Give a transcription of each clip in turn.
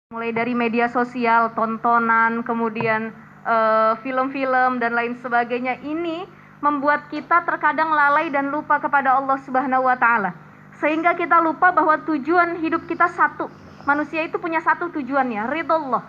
Mulai dari media sosial, tontonan, kemudian film-film dan lain sebagainya, ini membuat kita terkadang lalai dan lupa kepada Allah Subhanahu wa Ta'ala. Sehingga kita lupa bahwa tujuan hidup kita satu. Manusia itu punya satu tujuannya, ridhollah,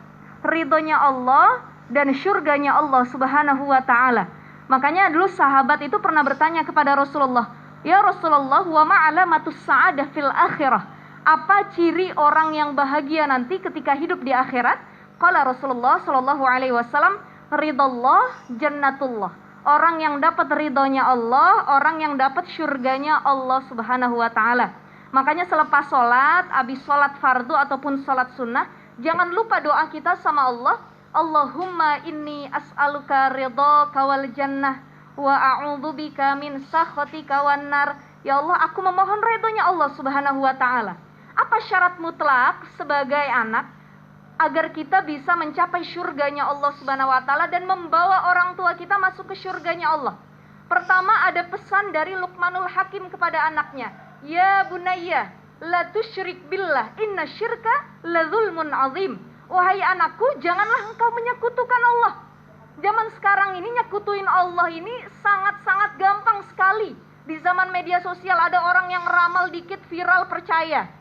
ridhonya Allah dan syurganya Allah Subhanahu wa Ta'ala. Makanya dulu sahabat itu pernah bertanya kepada Rasulullah, "Ya Rasulullah, wa ma'alamatus sa'adah fil akhirah?" Apa ciri orang yang bahagia nanti ketika hidup di akhirat? Qala Rasulullah sallallahu alaihi wasallam, ridallah jannatullah. Orang yang dapat ridhonya Allah, orang yang dapat syurganya Allah Subhanahu wa Ta'ala. Makanya selepas sholat, habis sholat fardu ataupun sholat sunnah, jangan lupa doa kita sama Allah. Allahumma inni as'aluka ridhaka wal jannah wa a'udzubika min sakhatika wan nar. Ya Allah, aku memohon ridhonya Allah Subhanahu wa Ta'ala. Apa syarat mutlak sebagai anak agar kita bisa mencapai syurganya Allah Subhanahu wa Ta'ala dan membawa orang tua kita masuk ke syurganya Allah? Pertama, ada pesan dari Luqmanul Hakim kepada anaknya, "Ya bunayya, la tusyrik billah, inna syirka la zulmun azim." Wahai anakku, janganlah engkau menyekutukan Allah. Zaman sekarang ini nyekutuin Allah ini sangat-sangat gampang sekali. Di zaman media sosial ada orang yang ramal dikit viral percaya.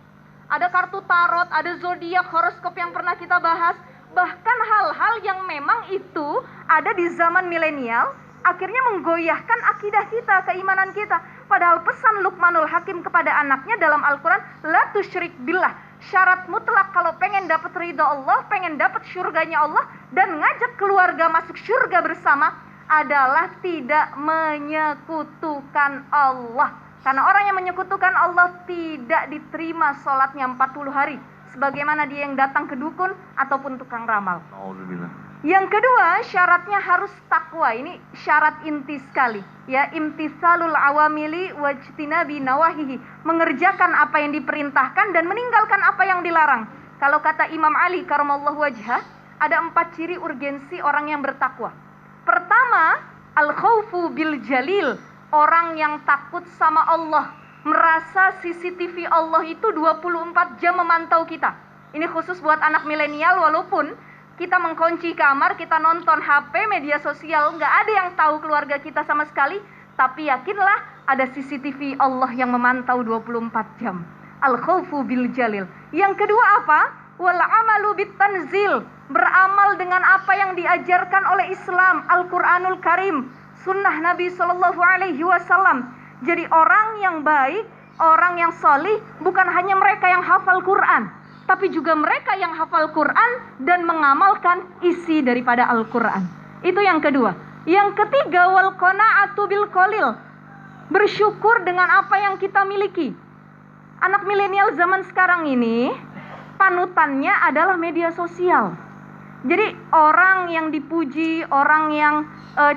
Ada kartu tarot, ada zodiak, horoskop yang pernah kita bahas. Bahkan hal-hal yang memang itu ada di zaman milenial, akhirnya menggoyahkan akidah kita, keimanan kita. Padahal pesan Luqmanul Hakim kepada anaknya dalam Al-Quran, la tusyrik billah. Syarat mutlak kalau pengen dapat ridha Allah, pengen dapat syurganya Allah, dan ngajak keluarga masuk syurga bersama, adalah tidak menyekutukan Allah. Karena orang yang menyekutukan Allah tidak diterima sholatnya 40 hari. Sebagaimana dia yang datang ke dukun ataupun tukang ramal. Yang kedua, syaratnya harus takwa. Ini syarat inti sekali. Ya, imtisalul awamili wajtinabi nawahihi. Mengerjakan apa yang diperintahkan dan meninggalkan apa yang dilarang. Kalau kata Imam Ali karamallahu wajhah, ada 4 ciri urgensi orang yang bertakwa. Pertama, al-khawfu bil jalil. Orang yang takut sama Allah, merasa CCTV Allah itu 24 jam memantau kita. Ini khusus buat anak milenial, walaupun kita mengkunci kamar, kita nonton HP, media sosial, nggak ada yang tahu keluarga kita sama sekali, tapi yakinlah ada CCTV Allah yang memantau 24 jam. Al-khawfu bil jalil. Yang kedua apa? Wal amalu bit tanzil. Beramal dengan apa yang diajarkan oleh Islam, Al-Quranul Karim, sunnah Nabi Sallallahu Alaihi Wasallam. Jadi orang yang baik, orang yang solih, bukan hanya mereka yang hafal Quran, tapi juga mereka yang hafal Quran dan mengamalkan isi daripada Al-Quran. Itu yang kedua. Yang ketiga, wal qanaatu bil qalil. Bersyukur dengan apa yang kita miliki. Anak milenial zaman sekarang ini panutannya adalah media sosial. Jadi orang yang dipuji, orang yang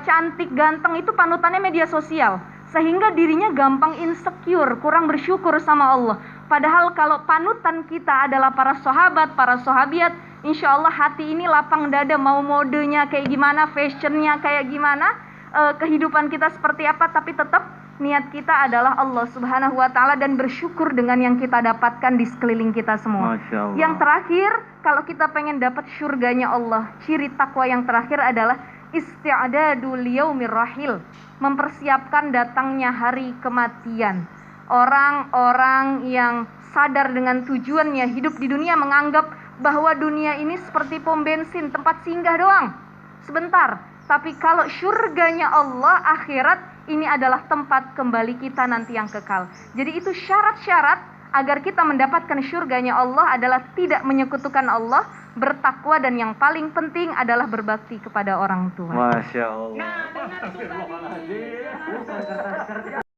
cantik, ganteng itu panutannya media sosial. Sehingga dirinya gampang insecure, kurang bersyukur sama Allah. Padahal kalau panutan kita adalah para sahabat, para sahabiat, insya Allah hati ini lapang dada, mau modenya kayak gimana, fashionnya kayak gimana, kehidupan kita seperti apa, tapi tetap niat kita adalah Allah Subhanahu wa Ta'ala dan bersyukur dengan yang kita dapatkan di sekeliling kita semua. Yang terakhir, kalau kita pengen dapat syurganya Allah, ciri takwa yang terakhir adalah isti'dadu liyaumir rahil, mempersiapkan datangnya hari kematian. Orang-orang yang sadar dengan tujuannya hidup di dunia menganggap bahwa dunia ini seperti pom bensin, tempat singgah doang, sebentar. Tapi kalau syurganya Allah, akhirat, ini adalah tempat kembali kita nanti yang kekal. Jadi itu syarat-syarat agar kita mendapatkan syurganya Allah adalah tidak menyekutukan Allah, bertakwa, dan yang paling penting adalah berbakti kepada orang tua. Masya Allah. Nah, dengan